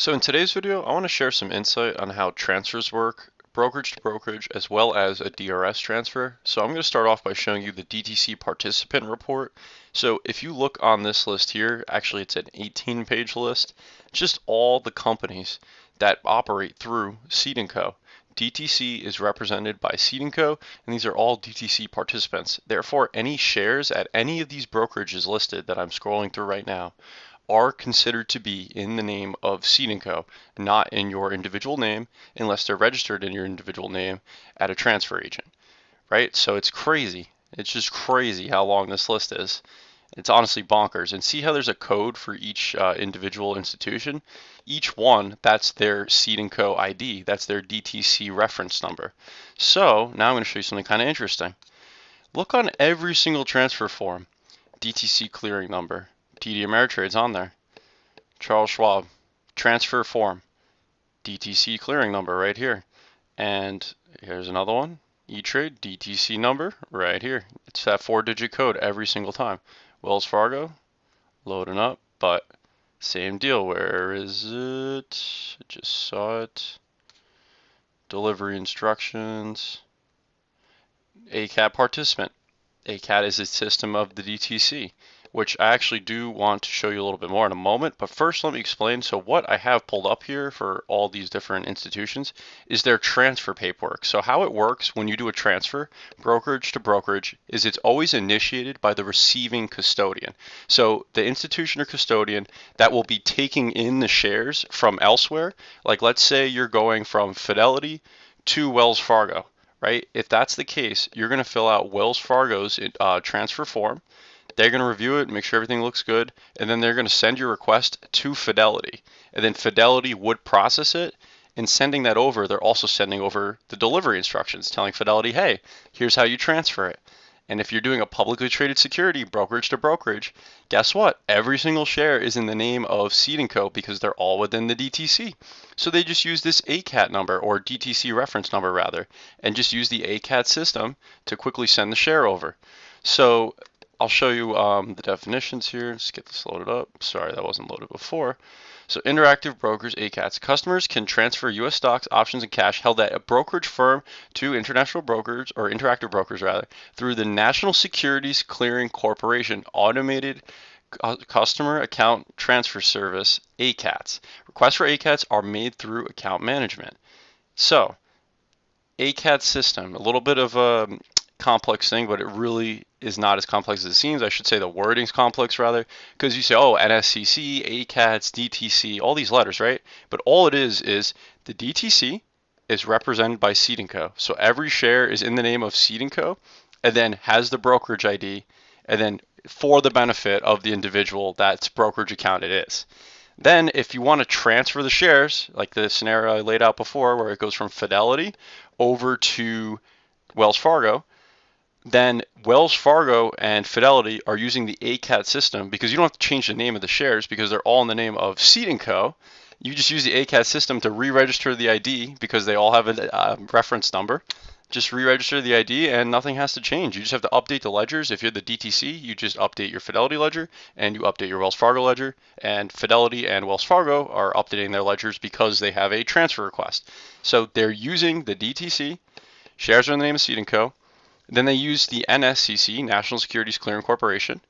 So in today's video, I want to share some insight on how transfers work, brokerage to brokerage, as well as a DRS transfer. So I'm going to start off by showing you the DTC participant report. So if you look on this list here, actually it's an 18-page list, just all the companies that operate through Seed & Co. DTC is represented by Seed & Co. and these are all DTC participants. Therefore, any shares at any of these brokerages listed that I'm scrolling through right now are considered to be in the name of Seed & Co., not in your individual name unless they're registered in your individual name at a transfer agent, right? So it's crazy. It's just crazy how long this list is. It's honestly bonkers. And see how there's a code for each individual institution? Each one, that's their Seed & Co. ID. That's their DTC reference number. So now I'm going to show you something kind of interesting. Look on every single transfer form. DTC clearing number. TD Ameritrade's on there. Charles Schwab, transfer form, DTC clearing number right here. And here's another one, E-Trade, DTC number right here. It's that 4-digit code every single time. Wells Fargo, loading up, but same deal. Where is it? I just saw it. Delivery instructions. ACAT participant. ACAT is the system of the DTC, which I actually do want to show you a little bit more in a moment. But first, let me explain. So what I have pulled up here for all these different institutions is their transfer paperwork. So how it works when you do a transfer, brokerage to brokerage, is it's always initiated by the receiving custodian. So the institution or custodian that will be taking in the shares from elsewhere, like let's say you're going from Fidelity to Wells Fargo, right? If that's the case, you're going to fill out Wells Fargo's transfer form. They're going to review it, make sure everything looks good, and then they're going to send your request to Fidelity. And then Fidelity would process it. In sending that over, they're also sending over the delivery instructions, telling Fidelity, hey, here's how you transfer it. And if you're doing a publicly traded security, brokerage to brokerage, guess what? Every single share is in the name of Seed & Co. because they're all within the DTC. So they just use this ACAT number, or DTC reference number rather, and just use the ACAT system to quickly send the share over. So I'll show you the definitions here. Let's get this loaded up. Sorry, that wasn't loaded before. So interactive brokers, ACATs. Customers can transfer U.S. stocks, options, and cash held at a brokerage firm to international brokers, or interactive brokers rather, through the National Securities Clearing Corporation Automated Customer Account Transfer Service, ACATs. Requests for ACATs are made through account management. So, ACAT system, a little bit of a complex thing, but it really is not as complex as it seems. I should say the wording's complex rather, because you say, oh, NSCC, ACATS, DTC, all these letters, right? But all it is the DTC is represented by Seed & Co. So every share is in the name of Seed & Co. and then has the brokerage ID, and then for the benefit of the individual that's brokerage account it is. Then if you want to transfer the shares, like the scenario I laid out before where it goes from Fidelity over to Wells Fargo, then Wells Fargo and Fidelity are using the ACAT system because you don't have to change the name of the shares because they're all in the name of Seed & Co. You just use the ACAT system to re-register the ID because they all have a reference number. Just re-register the ID and nothing has to change. You just have to update the ledgers. If you're the DTC, you just update your Fidelity ledger and you update your Wells Fargo ledger. And Fidelity and Wells Fargo are updating their ledgers because they have a transfer request. So they're using the DTC. Shares are in the name of Seed & Co. Then they use the NSCC, National Securities Clearing Corporation,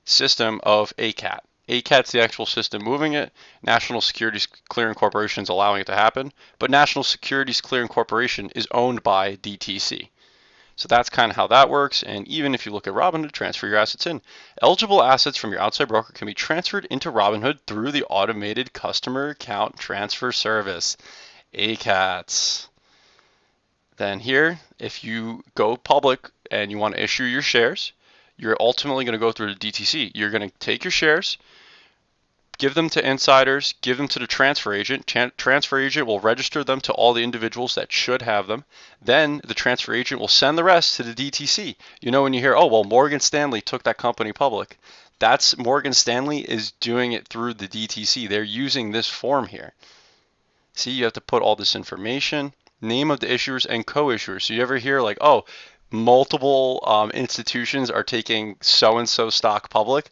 system of ACAT. ACAT's the actual system moving it. National Securities Clearing Corporation is allowing it to happen. But National Securities Clearing Corporation is owned by DTC. So that's kind of how that works. And even if you look at Robinhood, transfer your assets in. Eligible assets from your outside broker can be transferred into Robinhood through the Automated Customer Account Transfer Service, ACATS. Then here, if you go public and you want to issue your shares, you're ultimately going to go through the DTC. You're going to take your shares, give them to insiders, give them to the transfer agent. Transfer agent will register them to all the individuals that should have them. Then the transfer agent will send the rest to the DTC. You know, when you hear, oh, well, Morgan Stanley took that company public. That's Morgan Stanley is doing it through the DTC. They're using this form here. See, you have to put all this information. Name of the issuers and co-issuers. So you ever hear like, oh, multiple institutions are taking so-and-so stock public?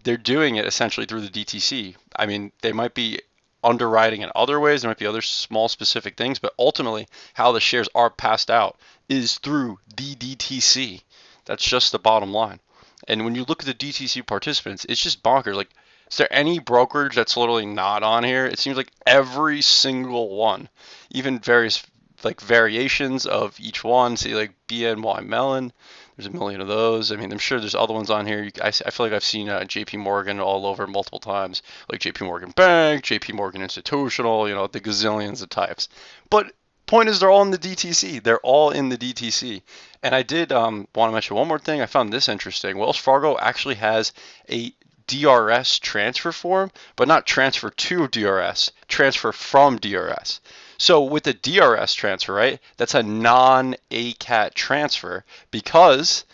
They're doing it essentially through the DTC. I mean, they might be underwriting in other ways. There might be other small specific things, but ultimately how the shares are passed out is through the DTC. That's just the bottom line. And when you look at the DTC participants, it's just bonkers. Like, is there any brokerage that's literally not on here? It seems like every single one, even various like variations of each one. See, like BNY Mellon, there's a million of those. I mean, I'm sure there's other ones on here. I feel like I've seen JP Morgan all over multiple times, like JP Morgan Bank, JP Morgan Institutional, you know, the gazillions of types. But point is, they're all in the DTC. They're all in the DTC. And I did want to mention one more thing. I found this interesting. Wells Fargo actually has a DRS transfer form, but not transfer to DRS, transfer from DRS. So with the DRS transfer, right, that's a non-ACAT transfer because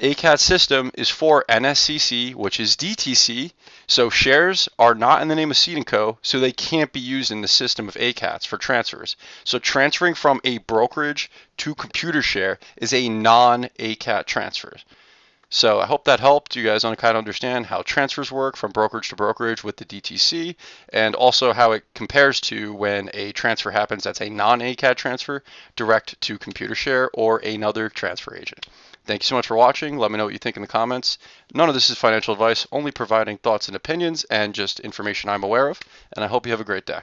ACAT system is for NSCC, which is DTC, so shares are not in the name of Seed & Co., so they can't be used in the system of ACATs for transfers. So transferring from a brokerage to computer share is a non-ACAT transfer. So I hope that helped you guys kind of understand how transfers work from brokerage to brokerage with the DTC, and also how it compares to when a transfer happens that's a non-ACAT transfer direct to computer share or another transfer agent. Thank you so much for watching. Let me know what you think in the comments. None of this is financial advice, only providing thoughts and opinions and just information I'm aware of, and I hope you have a great day.